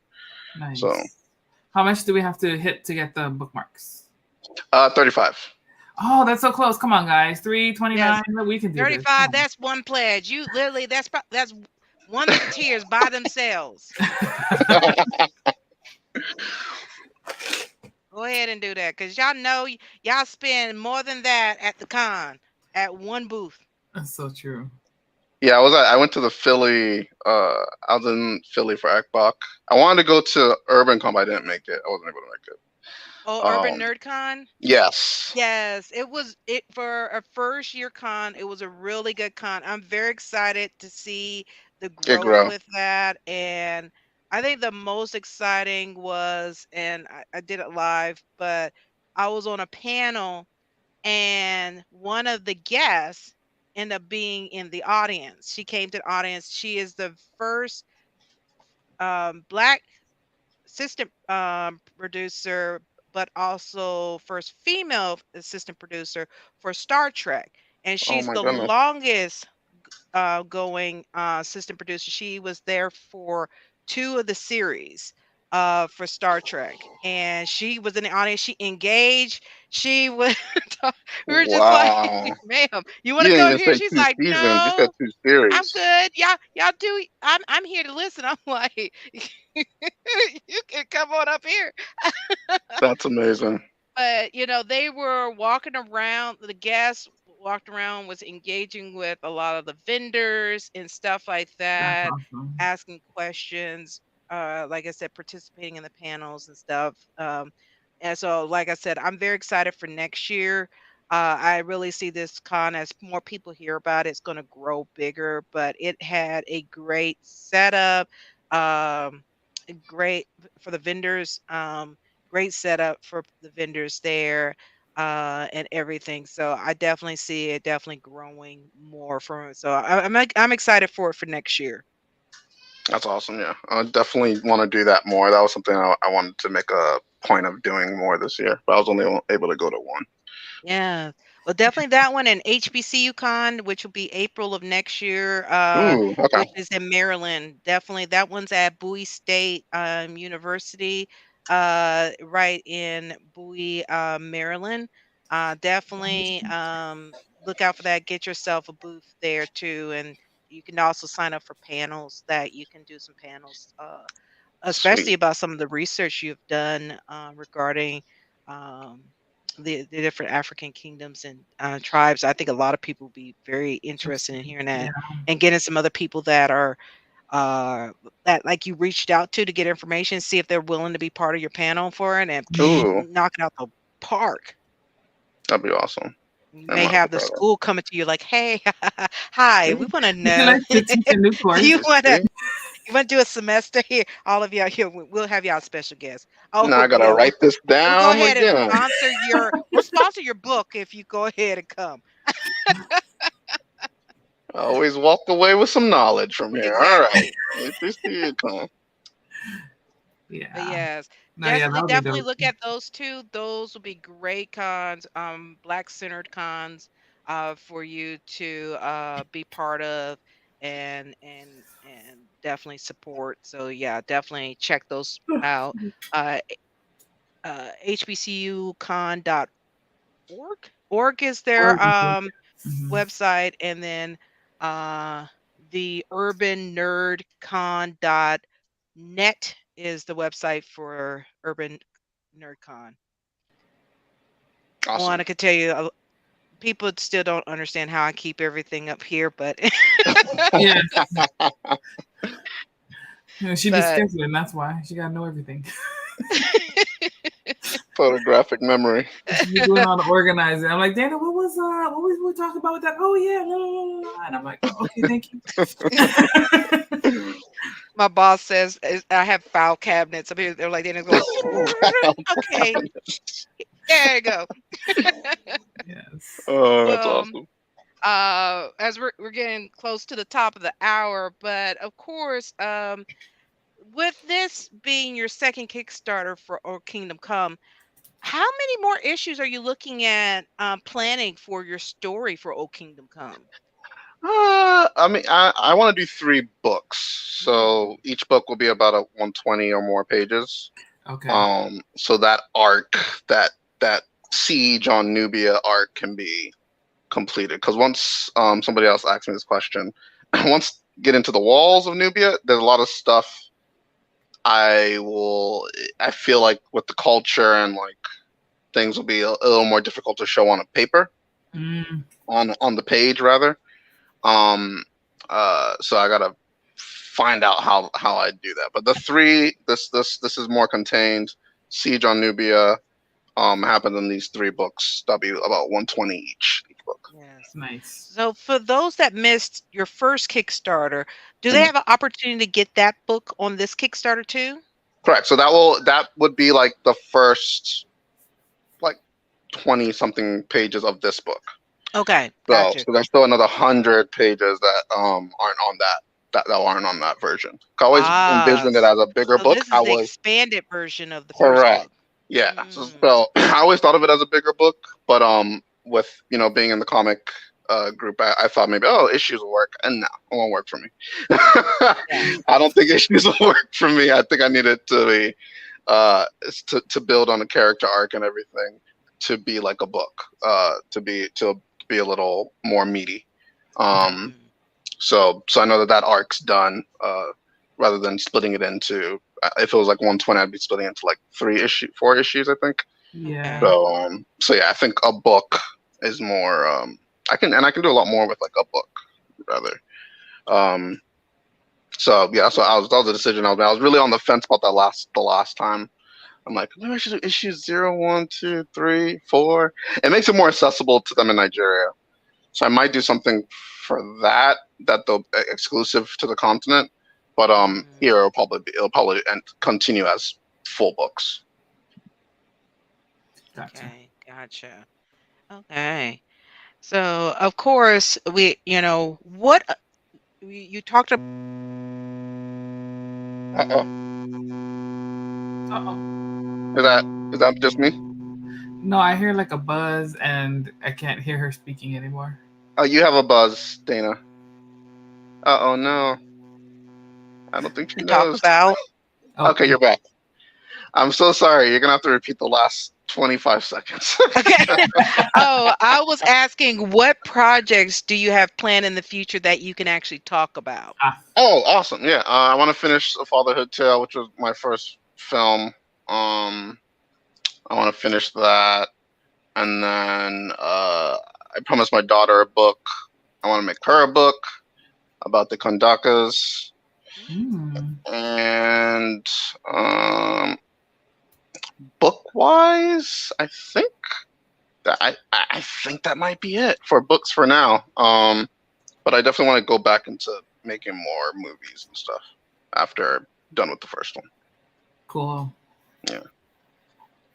Nice. So how much do we have to hit to get the bookmarks? 35. Oh, that's so close. Come on, guys. 329. Yes. We can do 35. That's one pledge. You literally, that's one of the tiers by themselves. Go ahead and do that because y'all know y'all spend more than that at the con at one booth. That's so true. Yeah, I went to the Philly. I was in Philly for ACBOC. I wanted to go to Urban Con, but I didn't make it. I wasn't able to make it. Oh, Urban Nerd Con? Yes. Yes, it was for a first year con. It was a really good con. I'm very excited to see the growth with that. And I think the most exciting was, and I did it live, but I was on a panel and one of the guests ended up being in the audience. She came to the audience. She is the first Black assistant producer, but also first female assistant producer for Star Trek. And she's the longest going assistant producer. She was there for 2 of the series. for Star Trek, and she was in the audience. She engaged. She was. We were just like, Wow. "Ma'am, you want You to didn't go even here?" say She's two like, seasons. You said "No, 2 series. I'm good. Y'all do. I'm here to listen." I'm like, "You can come on up here." That's amazing. But they were walking around. The guests walked around, was engaging with a lot of the vendors and stuff like That's that, awesome. asking questions. Like I said, participating in the panels and stuff. And so, like I said, I'm very excited for next year. I really see this con as more people hear about it, it's going to grow bigger. But it had a great setup, great for the vendors. Great setup for the vendors there, and everything. So I definitely see it definitely growing more from it. So I'm excited for it for next year. That's awesome. Yeah, I definitely want to do that more. That was something I wanted to make a point of doing more this year, but I was only able to go to one. Yeah. Well, definitely that one and HBCU Con, which will be April of next year, Ooh, okay. which is in Maryland. Definitely that one's at Bowie State University, right in Bowie, Maryland. Definitely look out for that. Get yourself a booth there too, and you can also sign up for panels that you can do some panels, especially Sweet. about some of the research you've done regarding. Um, the different African kingdoms and tribes. I think a lot of people will be very interested in hearing Yeah. that and getting some other people that are that like you reached out to get information, see if they're willing to be part of your panel for it and Ooh, knock it out the park. that'd be awesome. You I may might have to have the try that. school coming to you like, "Hey, hi, we want to You can know. like to teach a new course. you want to See? you want to do a semester here? All of y'all here. We'll have y'all special guests. Oh, Now I gotta yeah, write this we'll go down ahead and again. we'll sponsor your book if you go ahead and come." I always walk away with some knowledge from here. All right. Exactly. But Yeah. yes, No, yeah, that would be definitely dope. look at those two. Those will be great cons, black centered cons, for you to be part of and definitely support. So yeah, definitely check those out. Uh, hbcucon.org. Org is their Mhm. website, and then the urbannerdcon.net is the website for Urban NerdCon. Awesome. Moana could tell you, people still don't understand how I keep everything up here, but Yes. Yeah, she be but scheduling. That's why she gotta know everything. Photographic memory. She be doing all the organizing. I'm like, Dana, what was we talking about with that? Oh yeah, la, la, la, la. And I'm like, oh, okay, thank you. my boss says I have file cabinets up here. They're like, Dana's going, okay, there you go. Yes. Oh, that's Well, awesome. as we're getting close to the top of the hour, but of course, with this being your second Kickstarter for O Kingdom Come, how many more issues are you looking at planning for your story for O Kingdom Come? I mean, I want to do 3 books, so each book will be about 120 or more pages. Okay. So that arc, that siege on Nubia arc can be completed. Because once somebody else asked me this question, once get into the walls of Nubia, there's a lot of stuff I feel like with the culture and like things will be a little more difficult to show on a paper, on the page rather. So I gotta find out how I do that. But the 3, this is more contained. Siege on Nubia, happened in these 3 books. That'll be about 120 each book. Yes. Nice. So for those that missed your first Kickstarter, do they have an opportunity to get that book on this Kickstarter too? Correct. So that would be like the first like 20 something pages of this book. Okay, gotcha. So there's still another 100 pages that aren't on that aren't on that version. I always envisioned it as a bigger book. This is the expanded version of the correct. first book. Yeah. So I always thought of it as a bigger book, but with being in the comic group, I thought maybe issues will work, and no, it won't work for me. I don't think issues will work for me. I think I need it to be to build on a character arc and everything to be like a book, to be a little more meaty. So I know that arc's done. Rather than splitting it into, if it was like 120, I'd be splitting it into like 4 issues, I think. Yeah. So yeah, I think a book is more. I can do a lot more with like a book, rather. So yeah, so that was a decision I was really on the fence about the last time. I'm like, maybe I should do issues 0, 1, 2, 3, 4. It makes it more accessible to them in Nigeria. So I might do something for that they'll exclusive to the continent. But here it'll probably continue as full books. Gotcha. Okay, gotcha. Okay. So of course we, what you talked about. Is that just me? No, I hear like a buzz, and I can't hear her speaking anymore. Oh, you have a buzz, Dana. Oh no. I don't think she knows. Talk about. Okay, you're back. I'm so sorry. You're gonna have to repeat the last 25 seconds. Okay. Oh, I was asking, what projects do you have planned in the future that you can actually talk about? Oh, awesome! Yeah, I want to finish A Fatherhood Tale, which was my first film. I want to finish that, and then I promised my daughter a book. I want to make her a book about the Kondakas. And book-wise, I think that might be it for books for now. But I definitely want to go back into making more movies and stuff after I'm done with the first one. Cool. Yeah.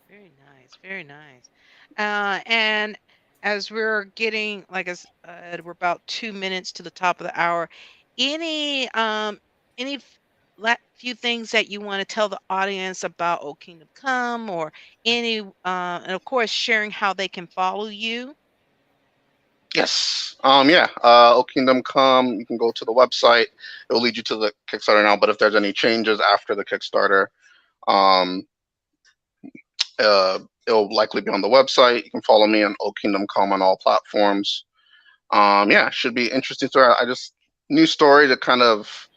Very nice. Very nice. And as we're getting, like I said, we're about 2 minutes to the top of the hour. Any few things that you want to tell the audience about O Kingdom Come, or any, and of course, sharing how they can follow you? Yes. Yeah. O Kingdom Come. You can go to the website. It will lead you to the Kickstarter now. But if there's any changes after the Kickstarter, it'll likely be on the website. You can follow me on O Kingdom Come on all platforms. Yeah, should be interesting story. New story to kind of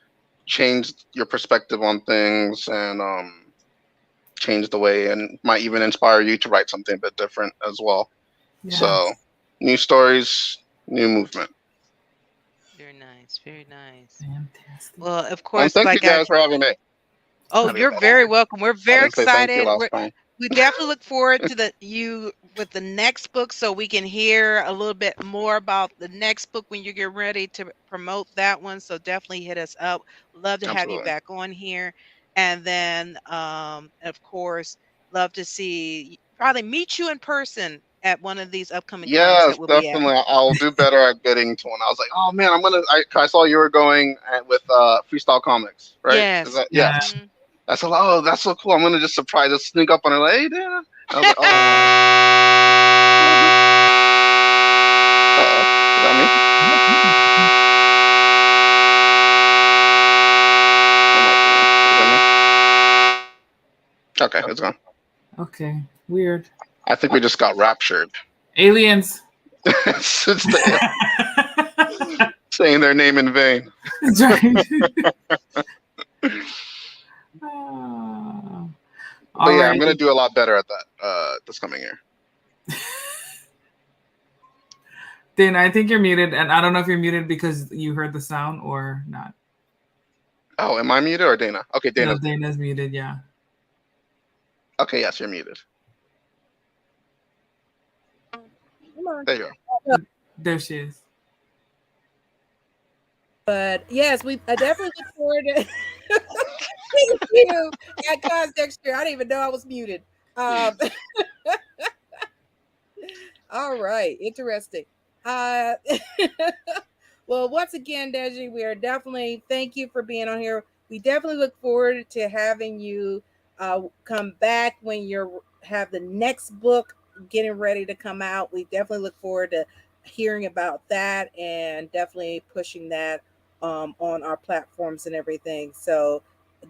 change your perspective on things and change the way, and might even inspire you to write something a bit different as well. Yes. So new stories, new movement. Very nice. Very nice. Fantastic. Well, of course, thank you guys for having me. Oh, you're very welcome. We're very excited. We definitely look forward to you with the next book, so we can hear a little bit more about the next book when you get ready to promote that one. So definitely hit us up. Love to have you back on here. And then, of course, love to probably meet you in person at one of these upcoming cons that we'll definitely. Be at. I'll do better at getting to one. I was like, oh man, I saw you were going with Freestyle Comics, right? Yes. Yes. Mm-hmm. That's that's so cool. I'm gonna just sneak up on her, like, hey, Dana. I was like, oh. Is that me? Okay, it's gone. Okay, weird. I think we just got raptured. Aliens. Saying their name in vain. That's right. But yeah, I'm gonna do a lot better at that this coming year. Dana, I think you're muted, and I don't know if you're muted because you heard the sound or not. Oh, am I muted or Dana? Okay, Dana's muted, yeah. Okay, yes, you're muted. There you go. There she is. But yes, I definitely look forward to thank you at cons next year. I didn't even know I was muted. All right, interesting. Well, once again, Deji, we are definitely, thank you for being on here. We definitely look forward to having you come back when you have the next book getting ready to come out. We definitely look forward to hearing about that and definitely pushing that on our platforms and everything. So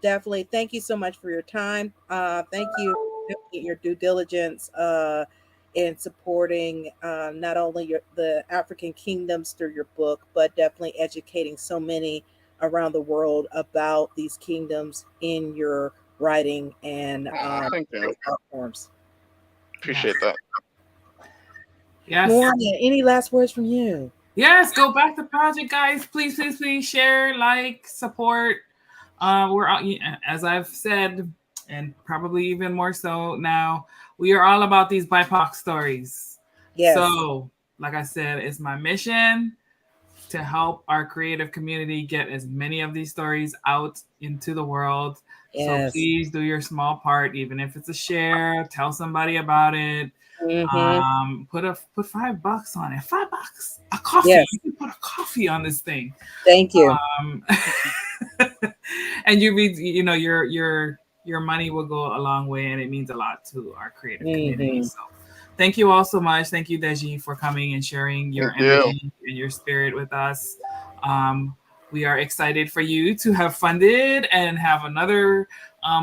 definitely thank you so much for your time. Thank you for your due diligence in supporting not only the African kingdoms through your book, but definitely educating so many around the world about these kingdoms in your writing and thank you. platforms. Appreciate that. Yes. Moana, any last words from you? Yes, go back to the project, guys. Please, please, please share, like, support. We're, as I've said, and probably even more so now, we are all about these BIPOC stories. Yes. So, like I said, it's my mission to help our creative community get as many of these stories out into the world. Yes. So please do your small part, even if it's a share, tell somebody about it. Mm-hmm. Put $5 on it. $5, a coffee. Yes. You can put a coffee on this thing. Thank you. And your money will go a long way, and it means a lot to our creative community. So thank you all so much. Thank you, Deji, for coming and sharing your energy and your spirit with us. We are excited for you to have funded and have another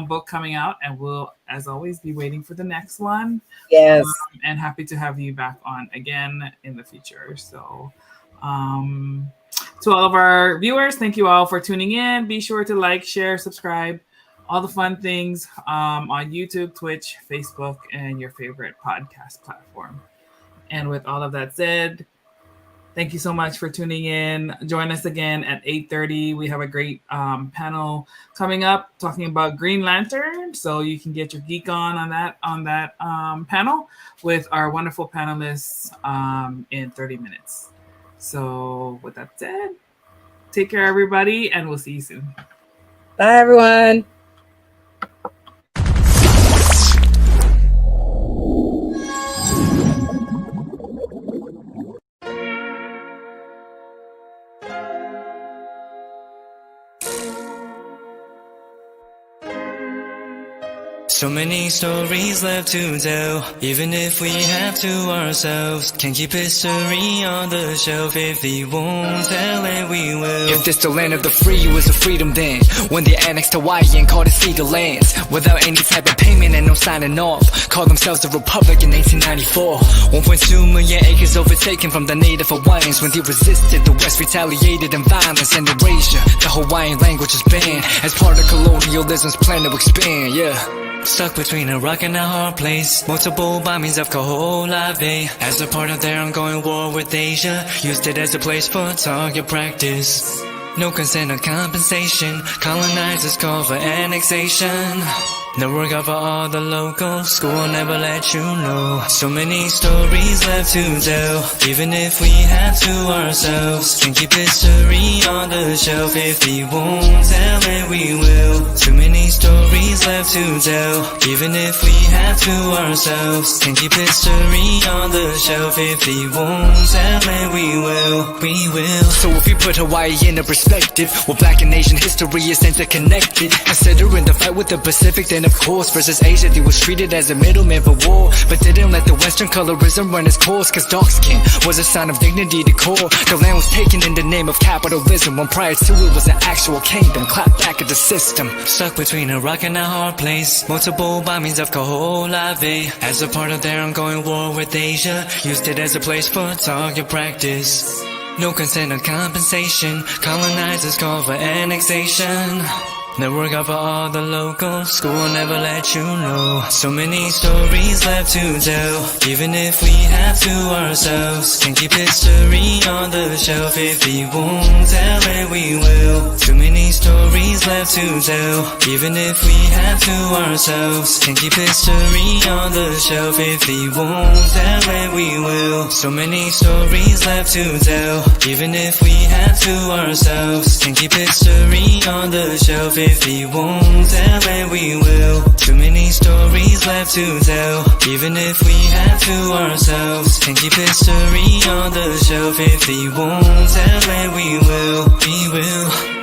book coming out, and we'll, as always, be waiting for the next one. Yes. And happy to have you back on again in the future. So to all of our viewers, thank you all for tuning in. Be sure to like, share, subscribe, all the fun things on YouTube, Twitch, Facebook, and your favorite podcast platform. And with all of that said, thank you so much for tuning in. Join us again at 8:30. We have a great panel coming up talking about Green Lantern. So you can get your geek on that panel with our wonderful panelists in 30 minutes. So with that said, take care, everybody, and we'll see you soon. Bye, everyone. So many stories left to tell, even if we have to ourselves. Can't keep history on the shelf. If we won't tell it, we will. If this the land of the free, it was a freedom then. When they annexed Hawaii and called it Seagull lands, without any type of payment and no signing off. Called themselves a republic in 1894. 1.2 million acres overtaken from the native Hawaiians. When they resisted, the West retaliated in violence and erasure. The Hawaiian language is banned as part of colonialism's plan to expand, yeah. Stuck between a rock and a hard place. Multiple bombings of Kaho'olawe as a part of their ongoing war with Asia. Used it as a place for target practice. No consent or compensation. Colonizers call for annexation. The work of all the locals. School will never let you know. So many stories left to tell, even if we have to ourselves. Can't keep history on the shelf. If we won't tell it, we will. Too many stories left to tell, even if we have to ourselves. Can't keep history on the shelf. If we won't tell it, we will. We will. So if you put Hawaii into perspective, well, Black and Asian history is interconnected. Considering the fight with the Pacific, then of course versus Asia, they was treated as a middleman for war, but didn't let the Western colorism run its course. Cause dark skin was a sign of dignity to core. The land was taken in the name of capitalism, when prior to it was an actual kingdom. Clap back at the system. Stuck between a rock and a hard place. Multiple bombings of Kaho'olawe as a part of their ongoing war with Asia. Used it as a place for target practice. No consent or compensation. Colonizers call for annexation. The work of all the locals. School will never let you know. So many stories left to tell, even if we have to ourselves. Can't keep history on the shelf. If we won't tell it, we will. Too many stories left to tell, even if we have to ourselves. Can't keep history on the shelf. If we won't tell it, we will. So many stories left to tell, even if we have to ourselves. Can't keep history on the shelf. If we won't tell it, we will. Too many stories left to tell, even if we have to ourselves. Can't keep history on the shelf. If we won't tell it, we will. We will.